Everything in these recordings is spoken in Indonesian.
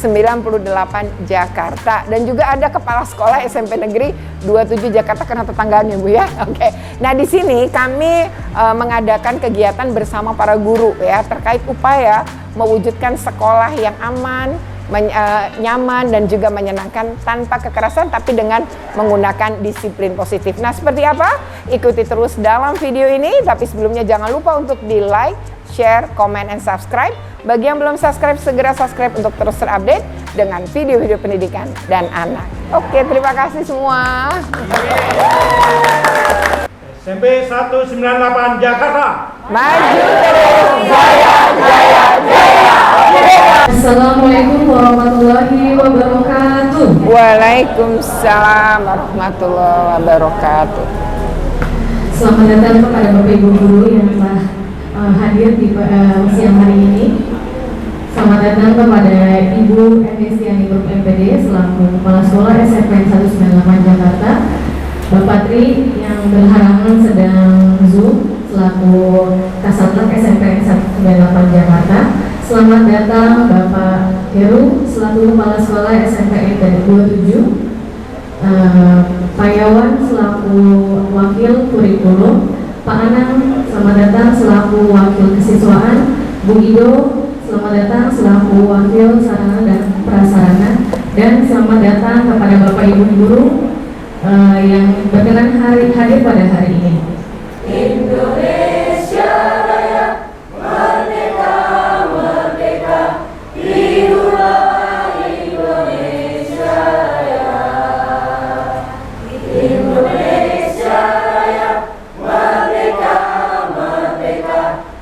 98 Jakarta. Dan juga ada kepala sekolah SMP Negeri 27 Jakarta karena tetangganya Bu ya. Oke. Nah di sini kami mengadakan kegiatan bersama para guru ya terkait upaya mewujudkan sekolah yang aman, nyaman dan juga menyenangkan tanpa kekerasan tapi dengan menggunakan disiplin positif. Nah seperti apa? Ikuti terus dalam video ini, tapi sebelumnya jangan lupa untuk di like, share, comment, and subscribe. Bagi yang belum subscribe, segera subscribe untuk terus terupdate dengan video-video pendidikan dan anak. Oke, terima kasih semua. SMP 198 Jakarta. Maju terus, jaya, jaya, jaya. Assalamualaikum warahmatullahi wabarakatuh. Waalaikumsalam warahmatullahi wabarakatuh. Selamat datang kepada Bapak Ibu guru yang telah hadir di siang hari ini. Selamat datang kepada Ibu Emistiani Grup MPD selaku Kepala Sekolah SMP 198 Jakarta, Bapak Tri yang berhalangan sedang Zoom selaku Kasatlank SMP 198 Jakarta. Selamat datang Bapak Heru selaku Kepala Sekolah SMP MPD 27, Pak Yawan selaku Wakil Kurikulum, Pak Anang selamat datang selaku Wakil Kesiswaan, Bu Ido selamat datang selaku Wakil Sarana dan Prasarana, dan selamat datang kepada Bapak Ibu guru yang berkenan hadir pada hari ini. Indonesia Raya merdeka, merdeka, hiduplah Indonesia Raya. Indonesia Raya merdeka, merdeka,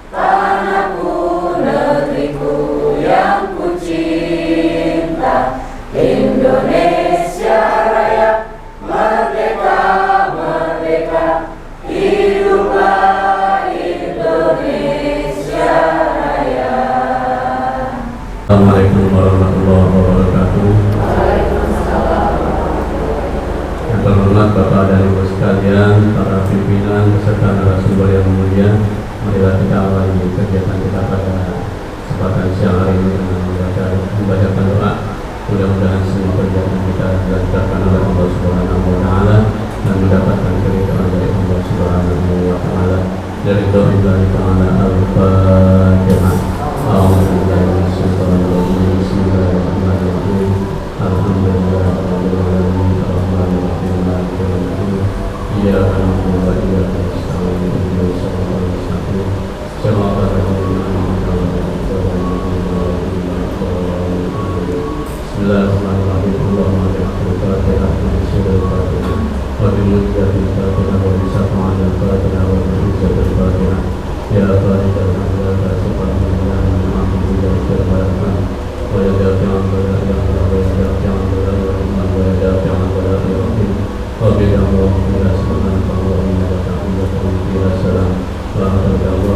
tanahku, negeriku yang ku cinta. Indonesia Raya merdeka, merdeka, hiduplah Indonesia Raya. Assalamualaikum warahmatullahi wabarakatuh. Yang terhormat Bapak dan Ibu sekalian, para pimpinan beserta narasumber yang mulia, marilah kita awali kegiatan kita pada kesempatan siang hari ini dengan membacakan doa. Mudah-mudahan semua kegiatan kita dilancarkan oleh Allah Subhanahu wa Ta'ala dan mendapatkan keridhaan dari Allah Subhanahu wa Ta'ala. Dari doa Allah Ta'ala Al-Fatihah. Bismillahirrahmanirrahim. Alhamdulillahirrahmanirrahim. Ar-Rahmanirrahim. Iyyaka na'budu wa iyyaka nasta'in. Ihdinas siratal mustaqim. Siratal ladzina an'amta 'alaihim ghairil maghdubi 'alaihim waladdallin. Bismillahirrahmanirrahim. Allahumma ja'alna Fatihah min suril Fatihah wa bi mujahidil Fatihah wa bi syafa'atil Fatihah wa bi izzatil Fatihah. Ya Fatihah wa tasifan billahi min ma'budu wa firman wa ya dafi'an wa ya dafi'an wa ya dafi'an wa ya rahman wa ya dafi'an wa ya rahim wa bi Allahumma ila subhanaka Allahumma wa ta'ala wa ila salam wa rahmatullahi wa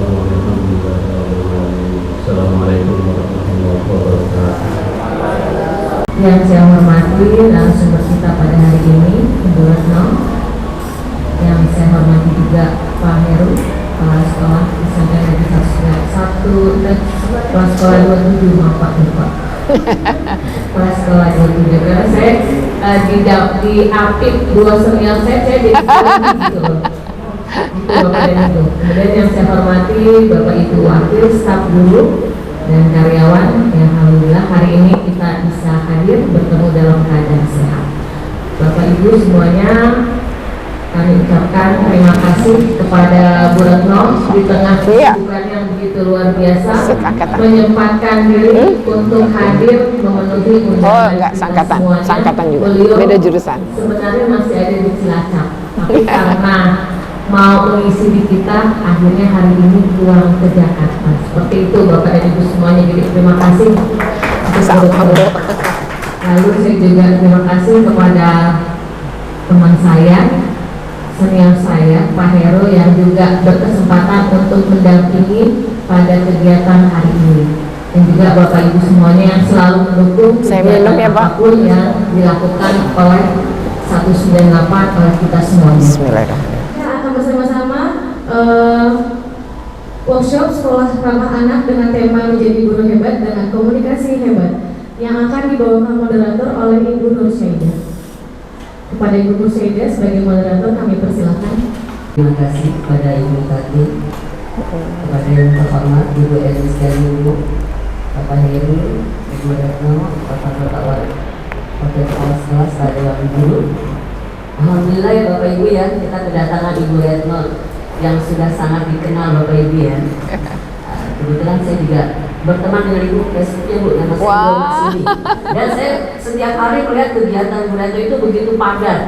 barakatuh. Assalamualaikum warahmatullahi wabarakatuh. Yang saya hormati narasumber kita pada hari ini, Ibu Retno. Yang saya hormati juga Pak Heru, Kepala Sekolah SMP Negeri 1, Kepala Sekolah 27, maaf Pak Lupa. Kepala Sekolah 27, karena saya di apik dua senior saya jadi gitu loh. Itu Bapak dan Ibu. Kemudian yang saya hormati Bapak Ibu Wakil, staf guru dan karyawan yang alhamdulillah hari ini kita bisa hadir bertemu dalam keadaan sehat. Bapak Ibu semuanya, kami ucapkan terima kasih kepada Bu Retno di tengah kesibukan yang begitu luar biasa menyempatkan diri untuk hadir memenuhi undangan kita semuanya. Sangkatan juga, beliau beda jurusan. Sebenarnya masih ada di Cilacap, tapi karena mau mengisi di kita, akhirnya hari ini pulang ke Jakarta. Seperti itu Bapak dan Ibu semuanya, jadi terima kasih. Lalu saya juga terima kasih kepada teman saya, senior saya, Pak Heru, yang juga berkesempatan untuk mendampingi pada kegiatan hari ini. Dan juga Bapak Ibu semuanya yang selalu mendukung kegiatan apapun yang dilakukan oleh 198 oleh kita semuanya. Bismillahirrahmanirrahim. Bersama-sama workshop sekolah ramah anak dengan tema menjadi guru hebat dengan komunikasi hebat. yang akan dibawakan moderator oleh Ibu Nur Syaidah. Kepada Ibu Nur Syaidah sebagai moderator kami persilakan. Terima kasih kepada Ibu Tati, kepada yang terhormat Ibu Elis dan Ibu Bapak Heru, Ibu Retno, Bapak-Bapak Wakil Kepala Sekolah, pada Dewan Guru. Alhamdulillah ya Bapak Ibu ya, kita kedatangan Ibu Retno yang sudah sangat dikenal Bapak Ibu ya. Kebetulan saya juga berteman dengan Ibu Facebooknya Bu, nama saya Ibu Maksudi. Dan saya setiap hari melihat kegiatan Bu Retno itu begitu padat.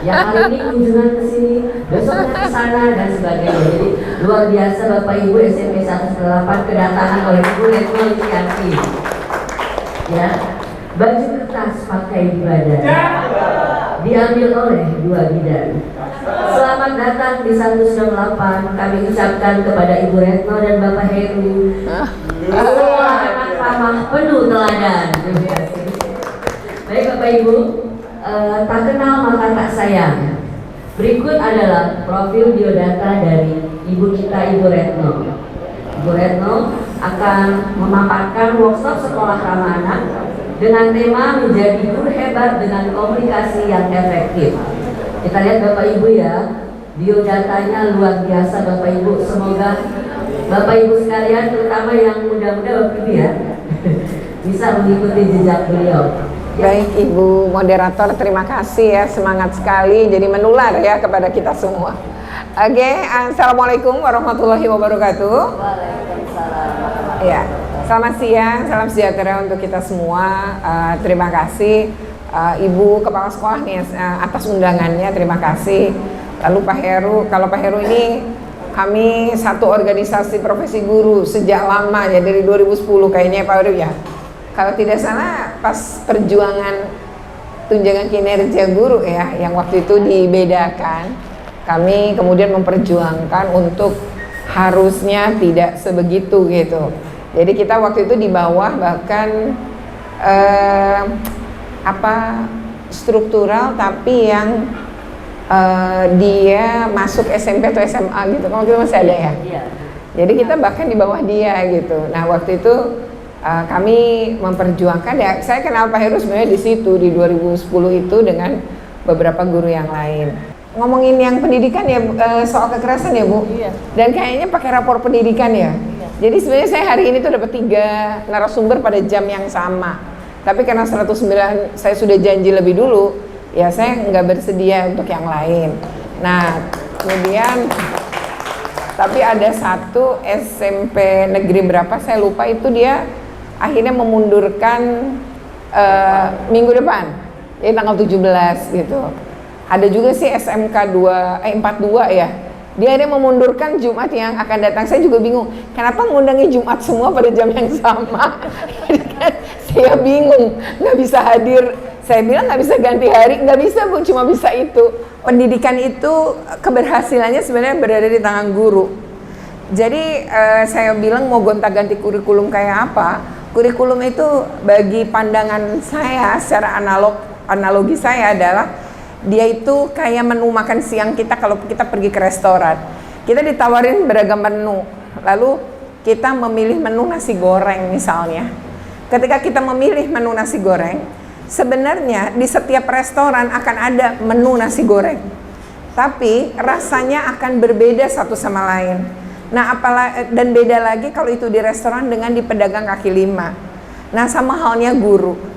Yang hari ini kunjungan ke sini, besoknya ke sana dan sebagainya. Jadi luar biasa Bapak Ibu SMP 108 kedatangan oleh Ibu Retno Iniati. Ya, baju kertas pakai ibadah diambil oleh dua bidan. Selamat datang di 198. Kami ucapkan kepada Ibu Retno dan Bapak Heru, semua anak ramah penuh teladan. Baik Bapak Ibu, tak kenal maka tak sayang. Berikut adalah profil biodata dari Ibu kita Ibu Retno. Ibu Retno akan memaparkan workshop sekolah ramah anak dengan tema menjadi guru hebat dengan komunikasi yang efektif. Kita lihat Bapak Ibu ya, biodatanya luar biasa Bapak Ibu. Semoga Bapak Ibu sekalian, terutama yang muda-muda Bapak Ibu ya, bisa mengikuti jejak beliau. Baik Ibu moderator, terima kasih ya, semangat sekali, jadi menular ya kepada kita semua. Oke, assalamualaikum warahmatullahi wabarakatuh. Waalaikumsalam. Ya, selamat siang, salam sejahtera untuk kita semua. Terima kasih Ibu Kepala Sekolah nih atas undangannya, terima kasih. Lalu Pak Heru, kalau Pak Heru ini kami satu organisasi profesi guru sejak lama ya, dari 2010 kayaknya Pak Heru ya. Kalau tidak salah pas perjuangan tunjangan kinerja guru ya, yang waktu itu dibedakan, kami kemudian memperjuangkan untuk harusnya tidak sebegitu gitu. Jadi kita waktu itu di bawah bahkan struktural, tapi yang dia masuk SMP atau SMA gitu, kalau kita masih ada ya. Jadi kita bahkan di bawah dia gitu. Nah waktu itu kami memperjuangkan ya, saya kenal Pak Heru sebenarnya di situ di 2010 itu dengan beberapa guru yang lain. Ngomongin yang pendidikan ya, soal kekerasan ya Bu. Iya. Dan kayaknya pakai rapor pendidikan ya. Iya. Jadi sebenarnya saya hari ini tuh dapat 3 narasumber pada jam yang sama. Tapi karena 109 saya sudah janji lebih dulu, ya saya nggak bersedia untuk yang lain. Nah kemudian tapi ada satu SMP negeri berapa saya lupa, itu dia akhirnya memundurkan minggu depan, jadi tanggal 17 gitu. Ada juga sih SMK 42 ya, dia akhirnya memundurkan Jumat yang akan datang. Saya juga bingung, kenapa ngundangnya Jumat semua pada jam yang sama. Saya bingung, nggak bisa hadir. Saya bilang nggak bisa ganti hari, nggak bisa Bu, cuma bisa itu. Pendidikan itu keberhasilannya sebenarnya berada di tangan guru. Jadi saya bilang mau gonta-ganti kurikulum kayak apa, kurikulum itu bagi pandangan saya secara analogi saya adalah dia itu kayak menu makan siang kita kalau kita pergi ke restoran. Kita ditawarin beragam menu, lalu kita memilih menu nasi goreng misalnya. Ketika kita memilih menu nasi goreng, sebenarnya di setiap restoran akan ada menu nasi goreng, tapi rasanya akan berbeda satu sama lain. Nah, dan beda lagi kalau itu di restoran dengan di pedagang kaki lima. Nah, sama halnya guru.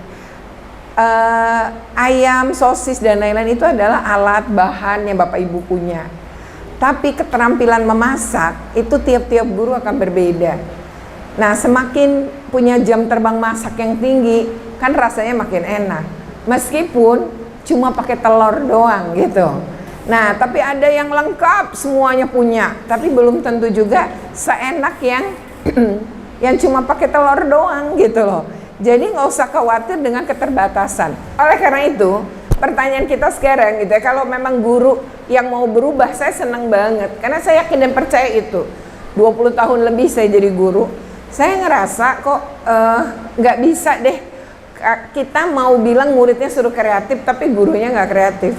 Ayam, sosis dan lain-lain itu adalah alat bahan yang Bapak Ibu punya. Tapi keterampilan memasak itu tiap-tiap guru akan berbeda. Nah, semakin punya jam terbang masak yang tinggi, kan rasanya makin enak. Meskipun cuma pakai telur doang gitu. Nah, tapi ada yang lengkap semuanya punya, tapi belum tentu juga seenak yang cuma pakai telur doang gitu loh. Jadi nggak usah khawatir dengan keterbatasan. Oleh karena itu, pertanyaan kita sekarang gitu ya, kalau memang guru yang mau berubah, saya senang banget. Karena saya yakin dan percaya itu. 20 tahun lebih saya jadi guru, saya ngerasa kok nggak bisa deh. Kita mau bilang muridnya suruh kreatif, tapi gurunya nggak kreatif.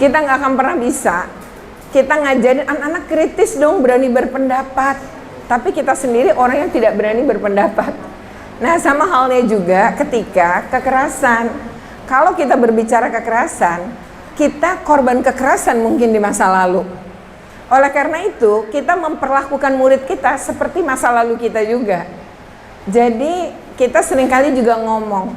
Kita nggak akan pernah bisa. Kita ngajarin anak-anak kritis dong, berani berpendapat. Tapi kita sendiri orang yang tidak berani berpendapat. Nah, sama halnya juga ketika kekerasan. Kalau kita berbicara kekerasan, kita korban kekerasan mungkin di masa lalu. Oleh karena itu, kita memperlakukan murid kita seperti masa lalu kita juga. Jadi, kita seringkali juga ngomong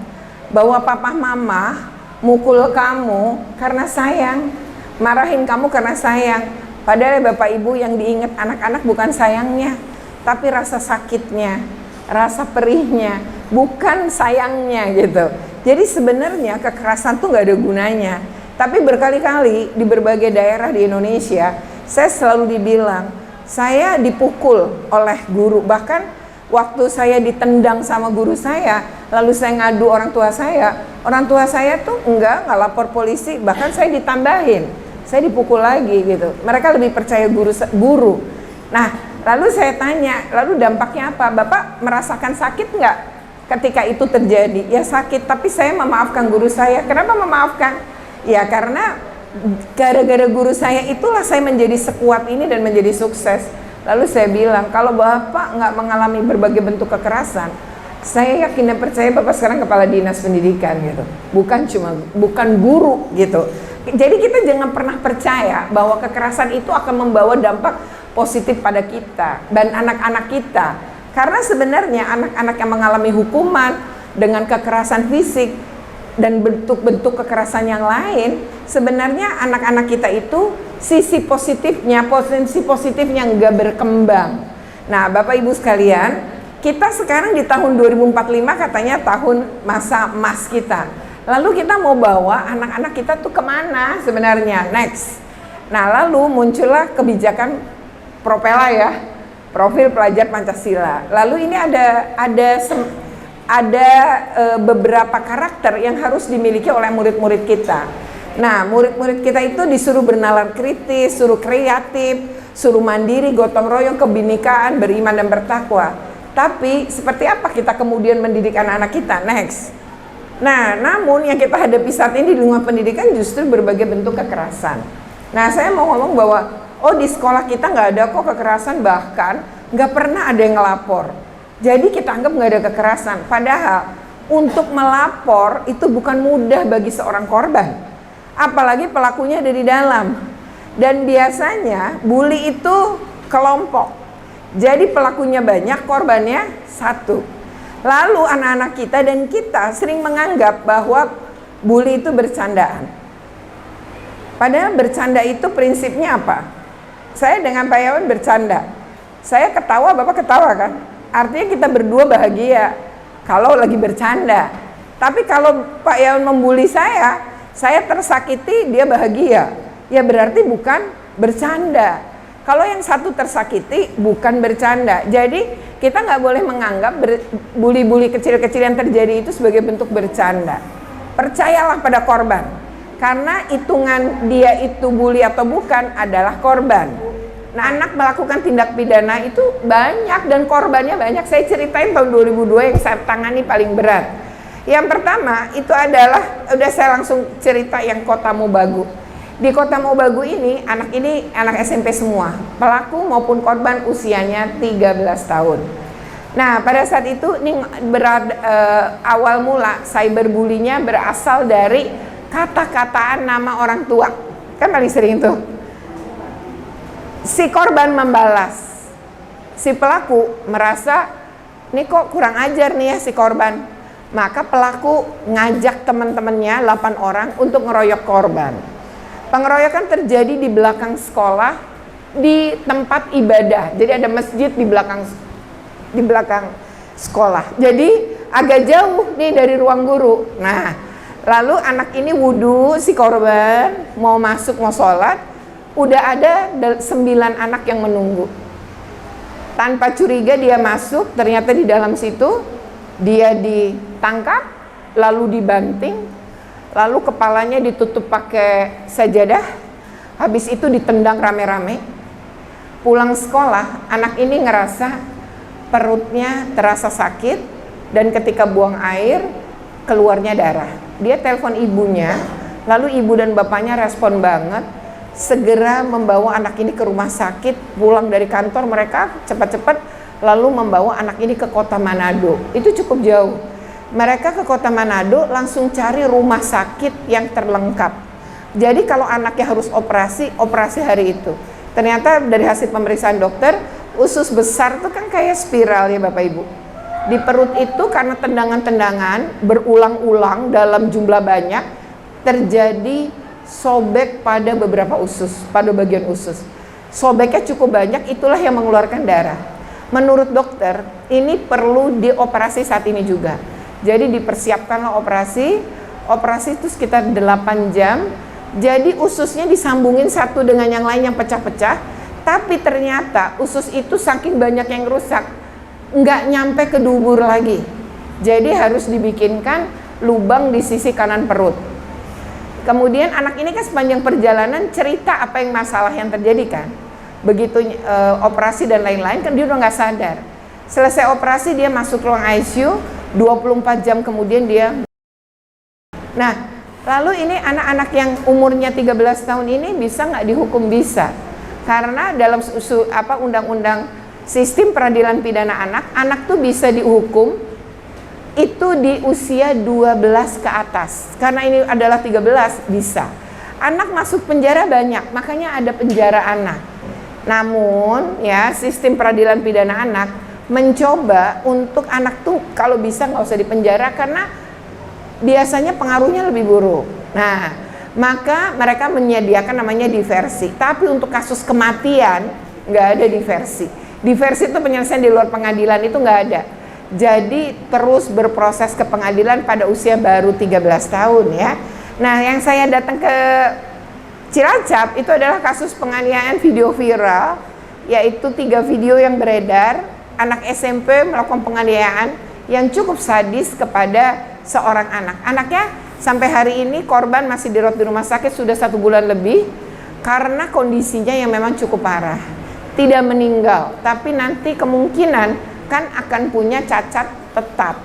bahwa papa mama mukul kamu karena sayang, marahin kamu karena sayang. Padahal Bapak Ibu yang diingat anak-anak bukan sayangnya, tapi rasa sakitnya, rasa perihnya, bukan sayangnya gitu. Jadi sebenarnya kekerasan tuh gak ada gunanya. Tapi berkali-kali di berbagai daerah di Indonesia, saya selalu dibilang, saya dipukul oleh guru. Bahkan waktu saya ditendang sama guru saya, lalu saya ngadu orang tua saya tuh enggak lapor polisi, bahkan saya ditambahin, saya dipukul lagi gitu. Mereka lebih percaya guru. Nah, lalu saya tanya, lalu dampaknya apa? Bapak merasakan sakit nggak ketika itu terjadi? Ya sakit, tapi saya memaafkan guru saya. Kenapa memaafkan? Ya karena gara-gara guru saya itulah saya menjadi sekuat ini dan menjadi sukses. Lalu saya bilang, kalau Bapak nggak mengalami berbagai bentuk kekerasan, saya yakin dan percaya Bapak sekarang kepala dinas pendidikan gitu. Bukan guru gitu. Jadi kita jangan pernah percaya bahwa kekerasan itu akan membawa dampak positif pada kita dan anak-anak kita. Karena sebenarnya anak-anak yang mengalami hukuman dengan kekerasan fisik dan bentuk-bentuk kekerasan yang lain, sebenarnya anak-anak kita itu sisi positifnya nggak berkembang. Nah, Bapak Ibu sekalian, kita sekarang di tahun 2045 katanya tahun masa emas kita. Lalu kita mau bawa anak-anak kita tuh kemana sebenarnya? Next. Nah, lalu muncullah kebijakan Propela ya, Profil Pelajar Pancasila. Lalu ini ada beberapa karakter yang harus dimiliki oleh murid-murid kita. Nah, murid-murid kita itu disuruh bernalar kritis, suruh kreatif, suruh mandiri, gotong royong, kebinekaan, beriman dan bertakwa. Tapi seperti apa kita kemudian mendidik anak-anak kita? Next. Nah, namun yang kita hadapi saat ini di lingkungan pendidikan justru berbagai bentuk kekerasan. Nah, saya mau ngomong bahwa di sekolah kita nggak ada kok kekerasan, bahkan nggak pernah ada yang ngelapor. Jadi kita anggap nggak ada kekerasan. Padahal untuk melapor itu bukan mudah bagi seorang korban, apalagi pelakunya ada di dalam. Dan biasanya bully itu kelompok. Jadi pelakunya banyak, korbannya satu. Lalu anak-anak kita dan kita sering menganggap bahwa bully itu bercandaan. Padahal bercanda itu prinsipnya apa? Saya dengan Pak Yawan bercanda. Saya ketawa, Bapak ketawa kan? Artinya kita berdua bahagia kalau lagi bercanda. Tapi kalau Pak Yawan membuli saya tersakiti, dia bahagia. Ya berarti bukan bercanda. Kalau yang satu tersakiti bukan bercanda. Jadi kita nggak boleh menganggap bully-bully kecil-kecil yang terjadi itu sebagai bentuk bercanda. Percayalah pada korban, karena hitungan dia itu bully atau bukan adalah korban. Nah, anak melakukan tindak pidana itu banyak dan korbannya banyak. Saya ceritain tahun 2002 yang saya tangani paling berat. Yang pertama itu adalah, udah saya langsung cerita yang Kota Mobagu. Di Kota Mobagu ini anak SMP semua, pelaku maupun korban usianya 13 tahun. Nah, pada saat itu ini awal mula cyberbullying-nya berasal dari kata-kataan nama orang tua. Kan paling sering tuh. Si korban membalas. Si pelaku merasa, ini kok kurang ajar nih ya si korban. Maka pelaku ngajak teman-temannya 8 orang untuk ngeroyok korban. Pengeroyokan terjadi di belakang sekolah, di tempat ibadah. Jadi ada masjid di belakang sekolah. Jadi agak jauh nih dari ruang guru. Nah, lalu anak ini wudhu, si korban mau masuk mau sholat, udah ada 9 anak yang menunggu. Tanpa curiga dia masuk, ternyata di dalam situ dia ditangkap, lalu dibanting, lalu kepalanya ditutup pakai sajadah, habis itu ditendang rame-rame. Pulang sekolah, anak ini ngerasa perutnya terasa sakit, dan ketika buang air keluarnya darah. Dia telepon ibunya, lalu ibu dan bapaknya respon banget, segera membawa anak ini ke rumah sakit. Pulang dari kantor mereka cepat-cepat lalu membawa anak ini ke kota Manado. Itu cukup jauh. Mereka ke kota Manado langsung cari rumah sakit yang terlengkap. Jadi kalau anaknya harus operasi, operasi hari itu. Ternyata dari hasil pemeriksaan dokter, usus besar itu kan kayak spiral ya Bapak Ibu. Di perut itu karena tendangan-tendangan berulang-ulang dalam jumlah banyak, terjadi sobek pada beberapa usus, pada bagian usus. Sobeknya cukup banyak, itulah yang mengeluarkan darah. Menurut dokter, ini perlu dioperasi saat ini juga. Jadi dipersiapkanlah operasi itu sekitar 8 jam. Jadi ususnya disambungin satu dengan yang lain yang pecah-pecah. Tapi ternyata usus itu saking banyak yang rusak, nggak nyampe ke dubur lagi. Jadi harus dibikinkan lubang di sisi kanan perut. Kemudian anak ini kan sepanjang perjalanan cerita apa yang masalah yang terjadi kan. Begitu operasi dan lain-lain kan dia udah nggak sadar. Selesai operasi dia masuk ruang ICU, 24 jam kemudian dia. Nah, lalu ini anak-anak yang umurnya 13 tahun ini bisa nggak dihukum? Bisa. Karena dalam undang-undang sistem peradilan pidana anak tuh bisa dihukum itu di usia 12 ke atas. Karena ini adalah 13, bisa. Anak masuk penjara banyak, makanya ada penjara anak. Namun ya sistem peradilan pidana anak mencoba untuk anak tuh kalau bisa nggak usah dipenjara karena biasanya pengaruhnya lebih buruk. Nah, maka mereka menyediakan namanya diversi. Tapi untuk kasus kematian nggak ada diversi. Diversi itu penyelesaian di luar pengadilan itu nggak ada. Jadi terus berproses ke pengadilan pada usia baru 13 tahun ya. Nah, yang saya datang ke Cilacap itu adalah kasus penganiayaan video viral, yaitu 3 video yang beredar. Anak SMP melakukan penganiayaan yang cukup sadis kepada seorang anak. Anaknya sampai hari ini korban masih dirawat di rumah sakit sudah 1 bulan lebih karena kondisinya yang memang cukup parah. Tidak meninggal, tapi nanti kemungkinan kan akan punya cacat tetap.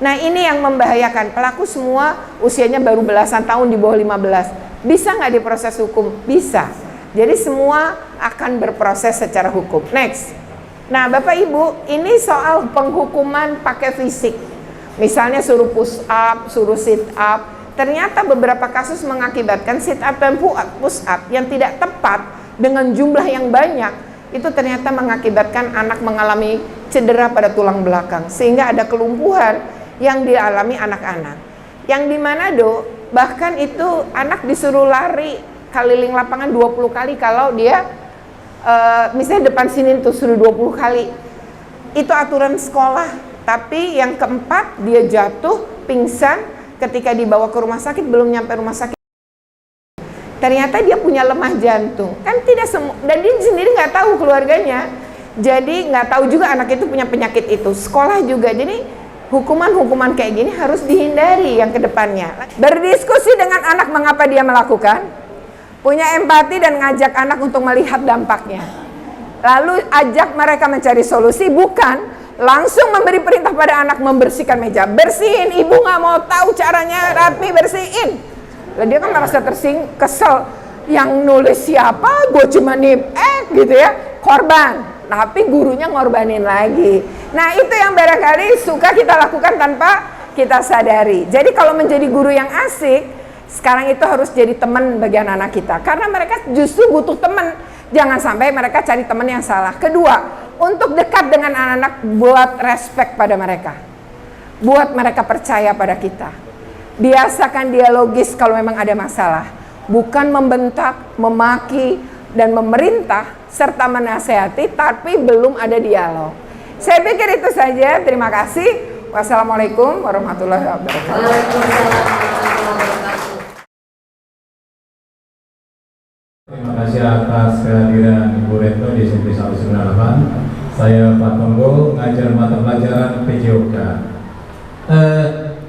Nah, ini yang membahayakan. Pelaku semua usianya baru belasan tahun, di bawah 15. Bisa nggak diproses hukum? Bisa. Jadi semua akan berproses secara hukum. Next. Nah, Bapak Ibu, ini soal penghukuman pakai fisik. Misalnya suruh push up, suruh sit up. Ternyata beberapa kasus mengakibatkan sit up dan push up yang tidak tepat dengan jumlah yang banyak. Itu ternyata mengakibatkan anak mengalami cedera pada tulang belakang. Sehingga ada kelumpuhan yang dialami anak-anak. Yang di Manado, bahkan itu anak disuruh lari keliling lapangan 20 kali kalau dia misalnya depan sini tuh suruh 20 kali. Itu aturan sekolah. Tapi yang keempat dia jatuh, pingsan ketika dibawa ke rumah sakit, belum nyampe rumah sakit. Ternyata dia punya lemah jantung. Kan tidak semua, dan dia sendiri nggak tahu keluarganya. Jadi nggak tahu juga anak itu punya penyakit itu. Sekolah juga. Jadi hukuman-hukuman kayak gini harus dihindari yang kedepannya. Berdiskusi dengan anak mengapa dia melakukan. Punya empati dan ngajak anak untuk melihat dampaknya. Lalu ajak mereka mencari solusi, bukan langsung memberi perintah pada anak membersihkan meja. Bersihin, ibu nggak mau tahu caranya rapi, bersihin. Lah dia kan merasa kesel. Yang nulis siapa, gue cuma gitu ya, korban. Tapi gurunya ngorbanin lagi. Nah, itu yang barangkali suka kita lakukan tanpa kita sadari. Jadi kalau menjadi guru yang asik, sekarang itu harus jadi teman bagi anak-anak kita. Karena mereka justru butuh teman. Jangan sampai mereka cari teman yang salah. Kedua, untuk dekat dengan anak-anak, buat respect pada mereka. Buat mereka percaya pada kita. Biasakan dialogis kalau memang ada masalah. Bukan membentak, memaki, dan memerintah, serta menasehati, tapi belum ada dialog. Saya pikir itu saja. Terima kasih. Wassalamualaikum warahmatullahi wabarakatuh. Terima kasih atas kehadiran Ibu Retno di SMP 198. Saya Pak Tonggo, ngajar mata pelajaran PJOK.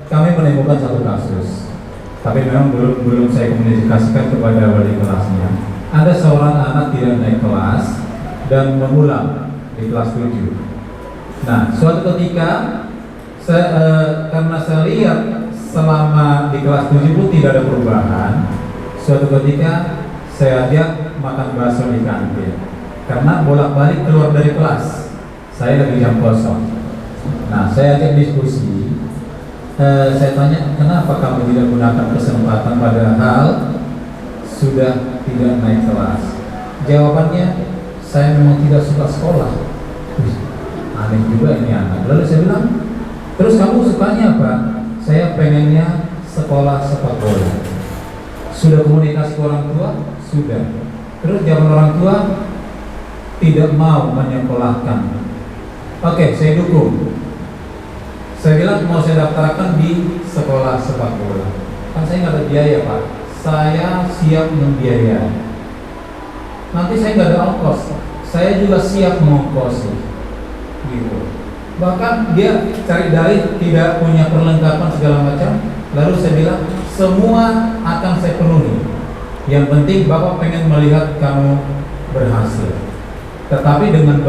Kami menemukan satu kasus, tapi memang belum saya komunikasikan kepada wali kelasnya. Ada seorang anak tidak naik kelas dan mengulang di kelas 7. Nah, suatu ketika karena saya lihat selama di kelas 7 pun tidak ada perubahan, suatu ketika saya ajak makan bakso di kantin karena bolak-balik keluar dari kelas. saya lagi jam kosong. Nah, saya ajak diskusi. Saya tanya, kenapa kamu tidak gunakan kesempatan padahal sudah tidak naik kelas? Jawabannya, saya memang tidak suka sekolah. Wih, aneh juga ini anak. Lalu saya bilang, terus kamu sukanya apa? Saya pengennya sekolah sepak bola. Sudah komunikasi ke orang tua? Sudah. Terus jawaban orang tua, tidak mau menyekolahkan. Oke, saya dukung. Saya bilang mau saya daftarkan di sekolah sepak bola. Kan saya nggak ada biaya, Pak. Saya siap membiayai. Nanti saya nggak ada ongkos. Saya juga siap mengongkosi. Gitu. Bahkan dia cari dalih tidak punya perlengkapan segala macam. Lalu saya bilang semua akan saya penuhi. Yang penting Bapak pengen melihat kamu berhasil. Tetapi dengan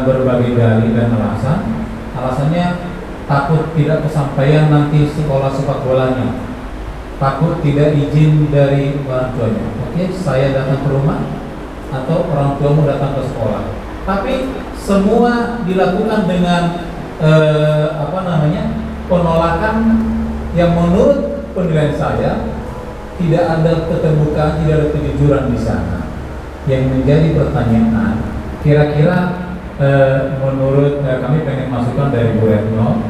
berbagai dalih dan alasannya takut tidak kesampaian nanti sekolah sepak bolanya, takut tidak izin dari orang tuanya. Oke, saya datang ke rumah atau orang tuamu datang ke sekolah. Tapi semua dilakukan dengan penolakan yang menurut penilaian saya tidak ada keterbukaan, tidak ada kejujuran di sana. Yang menjadi pertanyaan, kira-kira menurut kami pengen masukan dari Bu Retno,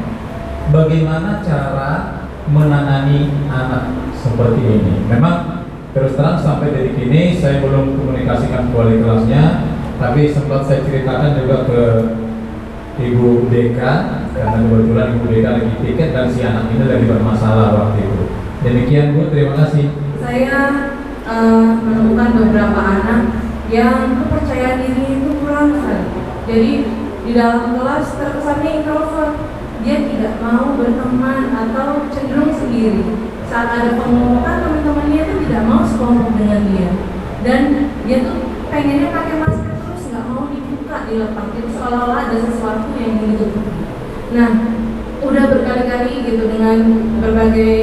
bagaimana cara menangani anak seperti ini? Memang terus terang sampai detik ini saya belum komunikasikan ke wali kelasnya, tapi sempat saya ceritakan juga ke Ibu Deka, karena kebetulan Ibu Deka lagi tiket dan si anak ini lagi bermasalah waktu itu. Demikian Bu, terima kasih. Saya menemukan beberapa anak yang kepercayaan diri itu kurang sekali. Jadi di dalam kelas terkesannya introvert, dia tidak mau berteman atau cenderung sendiri. Saat ada pengelompokan, teman-temannya itu tidak mau sekelompok dengan dia, dan dia tuh pengennya pakai masker terus, nggak mau dibuka, dilepas, itu seolah-olah ada sesuatu yang ditutupi. Nah, udah berkali-kali gitu dengan berbagai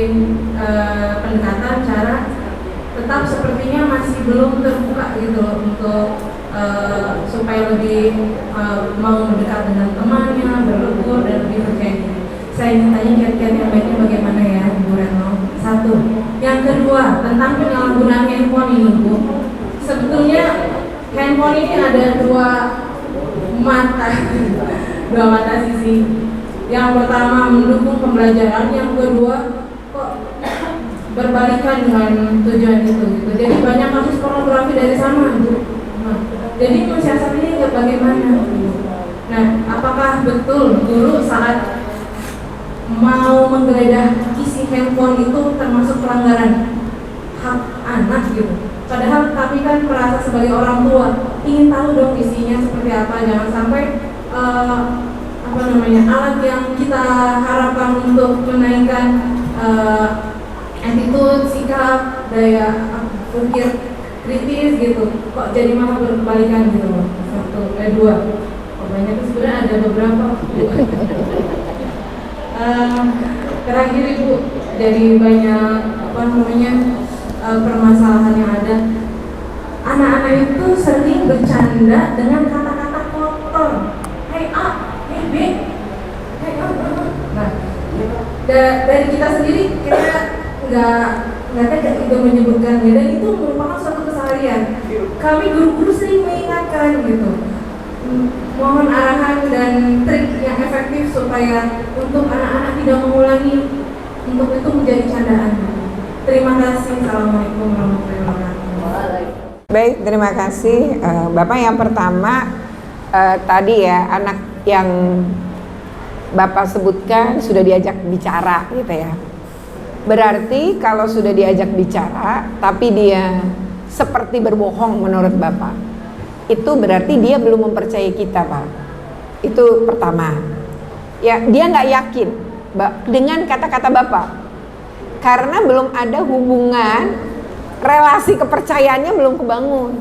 pendekatan cara, tetap sepertinya masih belum terbuka gitu loh untuk supaya lebih mau mendekat dengan temannya, berlebur dan lebih percaya diri. Saya ingin tanya kiat-kiat yang baiknya bagaimana ya, Bu Retno? Satu. Yang kedua, tentang penyalahgunaan handphone ini, Bu. Sebetulnya handphone ini ada dua mata sisi. Yang pertama mendukung pembelajaran, yang kedua kok berbalikan dengan tujuan itu gitu. Jadi banyak kasus pornografi dari sana, Bu. Jadi mensiasatinya bagaimana? Nah, apakah betul guru saat mau menggeledah isi handphone itu termasuk pelanggaran hak anak gitu? Padahal kami kan merasa sebagai orang tua ingin tahu dong isinya seperti apa. Jangan sampai alat yang kita harapkan untuk menaikkan attitude, sikap, daya pikir kritis gitu, kok jadi malah berbalikan gitu loh. Dua. Banyak sebenarnya ada beberapa. Terakhir Ibu, dari banyak permasalahan yang ada, anak-anak itu sering bercanda dengan kata-kata kotor. Hey A, hey B, hey A. Nah, dari kita sendiri kita nggak tega itu menyebutkannya, dan itu merupakan suatu keseharian. Kami guru-guru sering mengingatkan gitu. Mohon arahan dan trik yang efektif supaya untuk anak-anak tidak mengulangi untuk itu menjadi candaan. Terima kasih. Assalamualaikum warahmatullahi wabarakatuh. Baik, terima kasih. Bapak yang pertama tadi ya, anak yang Bapak sebutkan sudah diajak bicara gitu ya. Berarti kalau sudah diajak bicara tapi dia seperti berbohong menurut Bapak, itu berarti dia belum mempercayai kita, Pak. Itu pertama. Ya, dia nggak yakin dengan kata-kata Bapak. Karena belum ada hubungan, relasi kepercayaannya belum kebangun.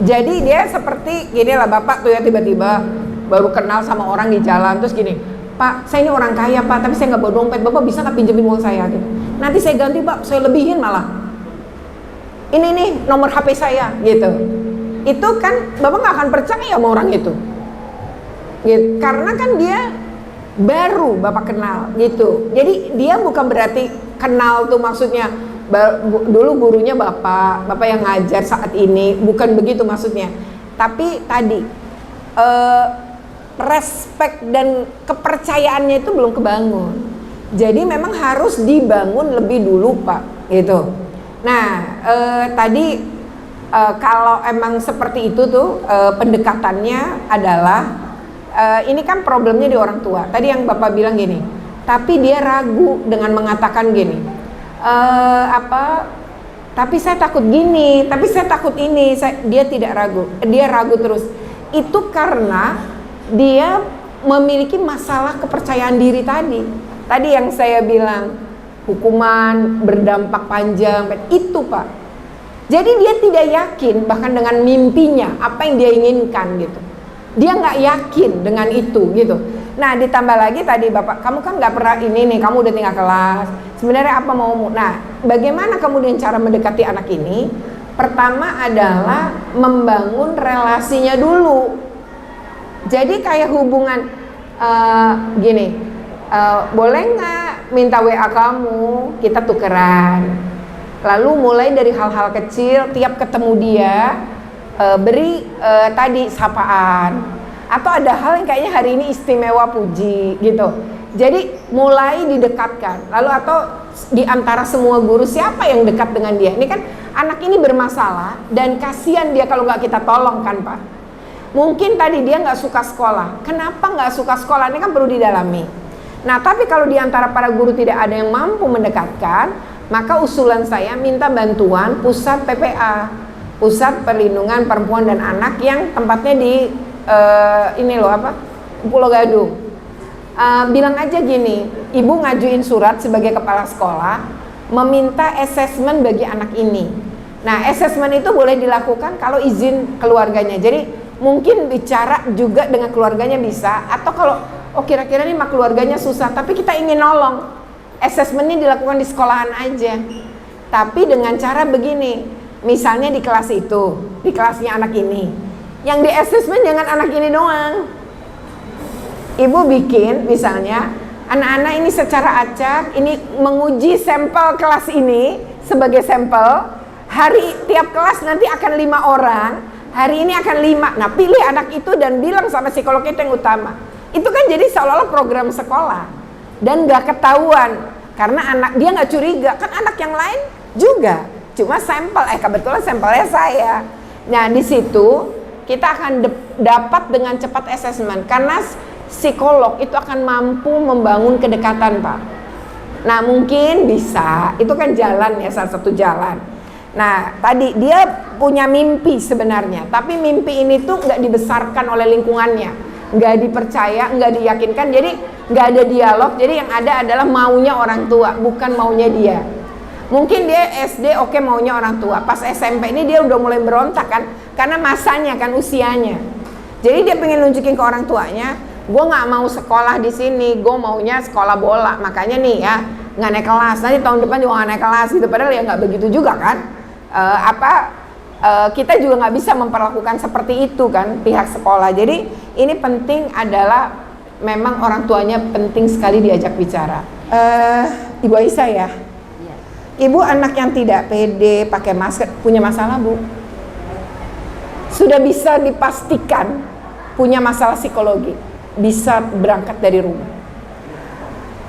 Jadi dia seperti gini lah, Bapak tuh ya, tiba-tiba baru kenal sama orang di jalan, terus gini, Pak, saya ini orang kaya Pak, tapi saya nggak bawa dompet, Bapak bisa nggak pinjemin uang saya gitu. Nanti saya ganti Pak, saya lebihin malah. Ini nih nomor HP saya gitu. Itu kan Bapak nggak akan percaya sama orang itu. gitu. Karena kan dia baru Bapak kenal gitu. Jadi dia bukan berarti kenal tuh maksudnya dulu gurunya Bapak yang ngajar saat ini, bukan begitu maksudnya. Tapi tadi respect dan kepercayaannya itu belum kebangun. Jadi memang harus dibangun lebih dulu Pak gitu. Nah tadi kalau emang seperti itu tuh pendekatannya adalah ini kan problemnya di orang tua. Tadi yang Bapak bilang gini, tapi dia ragu dengan mengatakan gini, tapi saya takut gini, tapi saya takut ini. Dia tidak ragu, dia ragu terus. Itu karena dia memiliki masalah kepercayaan diri tadi. Tadi yang saya bilang, hukuman berdampak panjang, itu Pak. Jadi dia tidak yakin bahkan dengan mimpinya, apa yang dia inginkan gitu. Dia nggak yakin dengan itu gitu. Nah ditambah lagi tadi Bapak, kamu kan nggak pernah ini nih, kamu udah tinggal kelas. Sebenarnya apa maumu? Nah bagaimana kemudian cara mendekati anak ini? Pertama adalah membangun relasinya dulu. Jadi kayak hubungan gini, boleh nggak minta WA kamu, kita tukeran. Lalu mulai dari hal-hal kecil, tiap ketemu dia beri tadi sapaan, atau ada hal yang kayaknya hari ini istimewa, puji gitu. Jadi mulai didekatkan. Lalu atau di antara semua guru siapa yang dekat dengan dia? Ini kan anak ini bermasalah dan kasihan dia kalau nggak kita tolong kan Pak. Mungkin tadi dia nggak suka sekolah. Kenapa nggak suka sekolah? Ini kan perlu didalami. Nah tapi kalau di antara para guru tidak ada yang mampu mendekatkan, maka usulan saya minta bantuan pusat PPA, Pusat Perlindungan Perempuan dan Anak yang tempatnya di ini loh apa, Pulau Gadung. Bilang aja gini, ibu ngajuin surat sebagai kepala sekolah meminta assessment bagi anak ini. Nah assessment itu boleh dilakukan kalau izin keluarganya. Jadi mungkin bicara juga dengan keluarganya bisa, atau kalau oh kira-kira ini mah keluarganya susah tapi kita ingin nolong, assessment ini dilakukan di sekolahan aja. Tapi dengan cara begini, misalnya di kelas itu, di kelasnya anak ini, yang di assessment jangan anak ini doang. Ibu bikin misalnya anak-anak ini secara acak ini menguji sampel kelas ini sebagai sampel. Hari tiap kelas nanti akan 5 orang, hari ini akan 5. Nah pilih anak itu dan bilang sama psikolog itu yang utama. Itu kan jadi seolah-olah program sekolah dan gak ketahuan karena anak dia nggak curiga, kan anak yang lain juga cuma sampel, kebetulan sampelnya saya. Nah di situ kita akan dapat dengan cepat assessment karena psikolog itu akan mampu membangun kedekatan Pak. Nah mungkin bisa, itu kan jalan ya, salah satu jalan. Nah tadi dia punya mimpi sebenarnya, tapi mimpi ini tuh nggak dibesarkan oleh lingkungannya, nggak dipercaya, nggak diyakinkan, jadi nggak ada dialog. Jadi yang ada adalah maunya orang tua, bukan maunya dia. Mungkin dia SD oke, maunya orang tua, pas SMP ini dia udah mulai berontak kan, karena masanya kan, usianya. Jadi dia pengen nunjukin ke orang tuanya, gue nggak mau sekolah di sini, gue maunya sekolah bola. Makanya nih ya nggak naik kelas, nanti tahun depan juga nggak naik kelas gitu. Padahal ya nggak begitu juga kan. Kita juga nggak bisa memperlakukan seperti itu kan pihak sekolah. Jadi ini penting adalah memang orang tuanya penting sekali diajak bicara. Ibu Aisyah ya, ibu anak yang tidak pede pakai masker punya masalah Bu, sudah bisa dipastikan punya masalah psikologi, bisa berangkat dari rumah.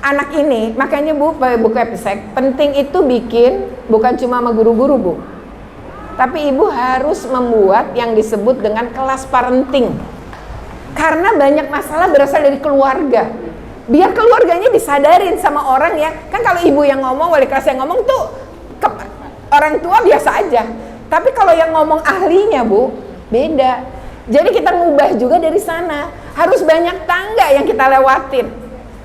Anak ini makanya Bu, buku episode penting itu bikin bukan cuma sama guru-guru Bu, tapi ibu harus membuat yang disebut dengan kelas parenting. Karena banyak masalah berasal dari keluarga. Biar keluarganya disadarin sama orang ya. Kan kalau ibu yang ngomong, wali kelas yang ngomong tuh orang tua biasa aja. Tapi kalau yang ngomong ahlinya Bu, beda. Jadi kita ngubah juga dari sana. Harus banyak tangga yang kita lewatin.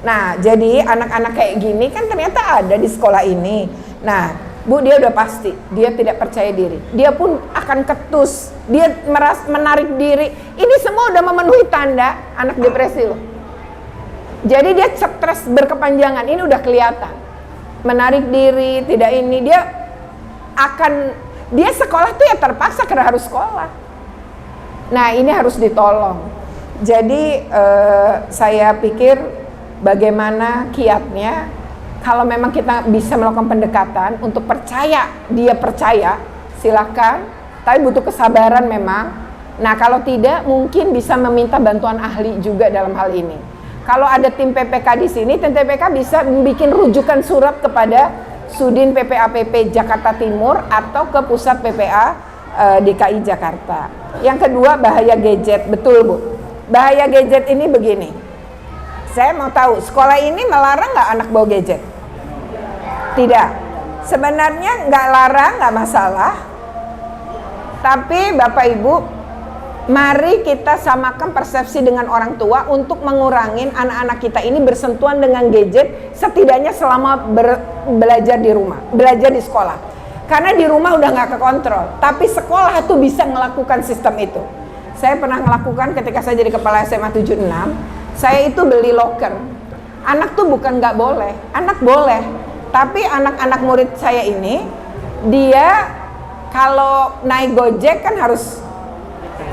Nah, jadi anak-anak kayak gini kan ternyata ada di sekolah ini. Nah, Bu, dia udah pasti, dia tidak percaya diri. Dia pun akan ketus, dia menarik diri. Ini semua udah memenuhi tanda anak depresi loh. Jadi dia stres berkepanjangan, ini udah kelihatan. Menarik diri, tidak ini, dia sekolah tuh ya terpaksa karena harus sekolah. Nah, ini harus ditolong. Jadi saya pikir bagaimana kiatnya kalau memang kita bisa melakukan pendekatan untuk percaya, dia percaya, silakan, tapi butuh kesabaran memang. Nah, kalau tidak mungkin bisa meminta bantuan ahli juga dalam hal ini. Kalau ada tim PPK di sini, tim PPK bisa bikin rujukan surat kepada Sudin PPAPP Jakarta Timur atau ke Pusat PPA DKI Jakarta. Yang kedua, bahaya gadget. Betul, Bu. Bahaya gadget ini begini. Saya mau tahu, sekolah ini melarang nggak anak bawa gadget? Tidak. Sebenarnya nggak larang, nggak masalah. Tapi Bapak Ibu, mari kita samakan persepsi dengan orang tua untuk mengurangi anak-anak kita ini bersentuhan dengan gadget setidaknya selama belajar di rumah, belajar di sekolah. Karena di rumah udah nggak kekontrol, tapi sekolah tuh bisa melakukan sistem itu. Saya pernah melakukan ketika saya jadi kepala SMA 76, saya itu beli locker. Anak tuh bukan nggak boleh, anak boleh. Tapi anak-anak murid saya ini, dia kalau naik Gojek kan harus,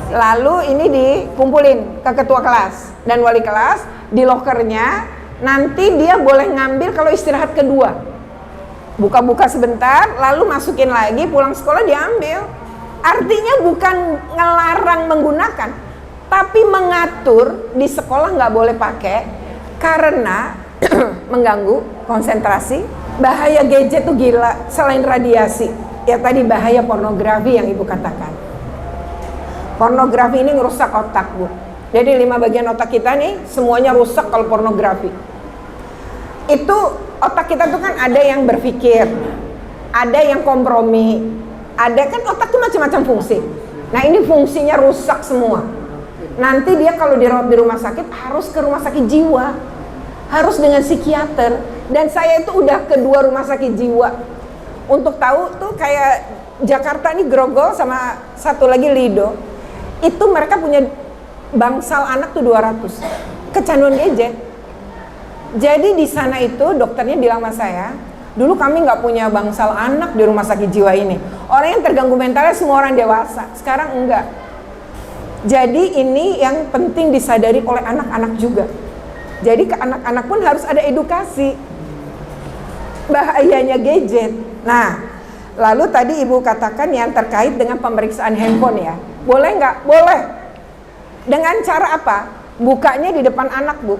lalu ini dikumpulin ke ketua kelas dan wali kelas di lokernya. Nanti dia boleh ngambil kalau istirahat kedua, buka-buka sebentar lalu masukin lagi, pulang sekolah diambil. Artinya bukan ngelarang menggunakan, tapi mengatur di sekolah nggak boleh pakai karena mengganggu konsentrasi. Bahaya gadget tuh gila, selain radiasi ya tadi bahaya pornografi yang Ibu katakan. Pornografi ini ngerusak otak, Bu. Jadi 5 bagian otak kita nih semuanya rusak kalau pornografi. Itu otak kita tuh kan ada yang berpikir, ada yang kompromi, ada kan otak tuh macam-macam fungsi. Nah, ini fungsinya rusak semua. Nanti dia kalau dirawat di rumah sakit harus ke rumah sakit jiwa, harus dengan psikiater. Dan saya itu udah ke 2 rumah sakit jiwa untuk tahu tuh, kayak Jakarta ini Grogol sama satu lagi Lido. Itu mereka punya bangsal anak tuh 200 kecanduan gadget. Jadi di sana itu dokternya bilang sama saya, dulu kami nggak punya bangsal anak di rumah sakit jiwa ini. Orang yang terganggu mentalnya semua orang dewasa, sekarang enggak. Jadi ini yang penting disadari oleh anak-anak juga. Jadi ke anak-anak pun harus ada edukasi bahayanya gadget. Nah, lalu tadi Ibu katakan yang terkait dengan pemeriksaan handphone ya. Boleh nggak? Boleh. Dengan cara apa? Bukanya di depan anak, Bu.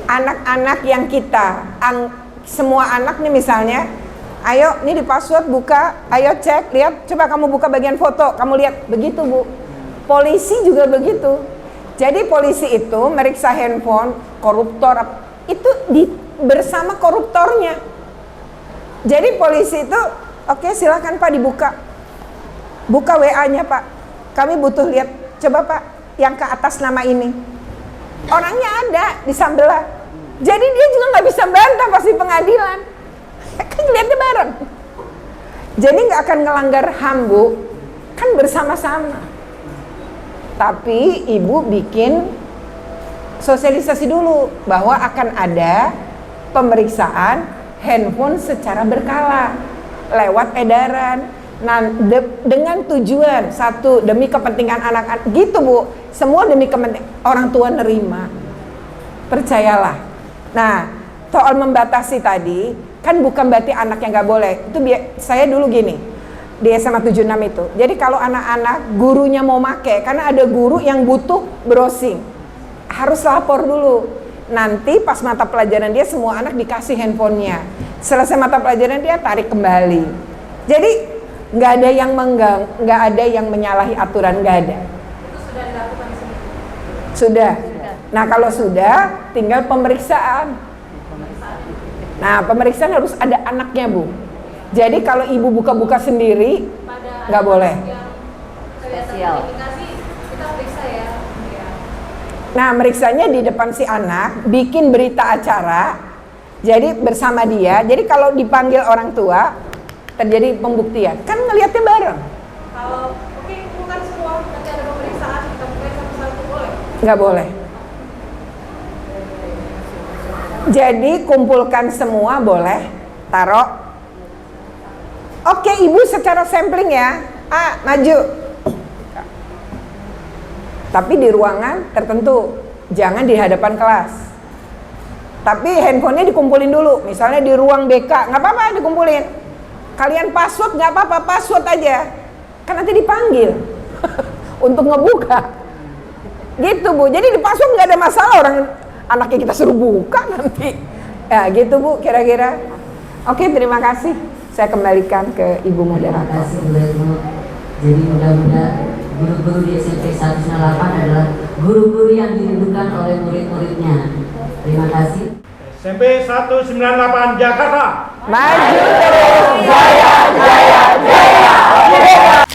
Anak-anak yang kita, semua anak nih misalnya, ayo ini di password buka, ayo cek, lihat, coba kamu buka bagian foto, kamu lihat, begitu Bu. Polisi juga begitu. Jadi polisi itu meriksa handphone koruptor itu bersama koruptornya. Jadi polisi itu, oke, silakan Pak dibuka. Buka WA-nya Pak. Kami butuh lihat, coba Pak, yang ke atas nama ini. Orangnya ada di sebelah. Jadi dia juga nggak bisa bantah pasti pengadilan. Kan lihatnya bareng. Jadi nggak akan ngelanggar HAM, Bu. Kan bersama-sama. Tapi Ibu bikin sosialisasi dulu bahwa akan ada pemeriksaan handphone secara berkala lewat edaran. Nah, dengan tujuan satu, demi kepentingan anak-anak gitu, Bu. Semua demi kepentingan orang tua nerima. Percayalah. Nah, soal membatasi tadi kan bukan berarti anak yang nggak boleh. Itu saya dulu gini di SMA 76 itu. Jadi kalau anak-anak gurunya mau make, karena ada guru yang butuh browsing, harus lapor dulu. Nanti pas mata pelajaran dia semua anak dikasih handphonenya. Selesai mata pelajaran dia tarik kembali. Jadi nggak ada yang nggak ada yang menyalahi aturan, nggak ada. Itu sudah dilakukan sih. Sudah. Nah kalau sudah, tinggal pemeriksaan. Nah pemeriksaan harus ada anaknya, Bu. Jadi kalau ibu buka-buka sendiri nggak boleh. Spesial. Kita periksa ya. Nah meriksanya di depan si anak, bikin berita acara. Jadi bersama dia. Jadi kalau dipanggil orang tua, terjadi pembuktian. Kan ngelihatnya bareng. Kalau bukan semua nanti ada pemeriksaan, kita buka satu-satu boleh? Nggak boleh. Jadi kumpulkan semua boleh, taruh. Oke, Ibu secara sampling ya. Maju. Tapi di ruangan tertentu, jangan di hadapan kelas. Tapi handphonenya dikumpulin dulu, misalnya di ruang BK, nggak apa-apa dikumpulin. Kalian password nggak apa-apa, password aja. Kan nanti dipanggil untuk ngebuka. Gitu Bu, jadi di password nggak ada masalah, orang anaknya kita suruh buka nanti. Ya gitu Bu, kira-kira. Oke, terima kasih. Saya kembalikan ke Ibu Terima moderator. kasih Bu Retno. Jadi mudah-mudahan guru-guru di SMP 198 adalah guru-guru yang dirindukan oleh murid-muridnya. Terima kasih. SMP 198 Jakarta. Maju terus, jaya, jaya, jaya.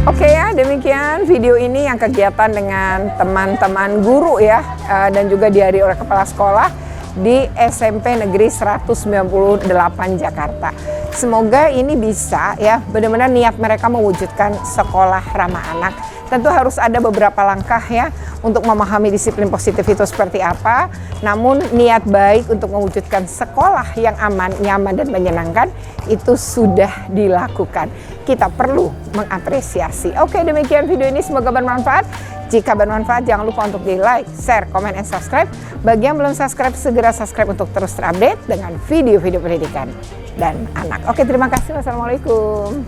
Oke ya, demikian video ini yang kegiatan dengan teman-teman guru ya, dan juga dihadiri oleh kepala sekolah di SMP Negeri 198 Jakarta. Semoga ini bisa ya, benar-benar niat mereka mewujudkan sekolah ramah anak. Tentu harus ada beberapa langkah ya untuk memahami disiplin positif itu seperti apa. Namun niat baik untuk mewujudkan sekolah yang aman, nyaman dan menyenangkan itu sudah dilakukan. Kita perlu mengapresiasi. Oke, demikian video ini, semoga bermanfaat. Jika bermanfaat jangan lupa untuk di like, share, komen, dan subscribe. Bagi yang belum subscribe, segera subscribe untuk terus terupdate dengan video-video pendidikan dan anak. Oke, terima kasih. Wassalamualaikum.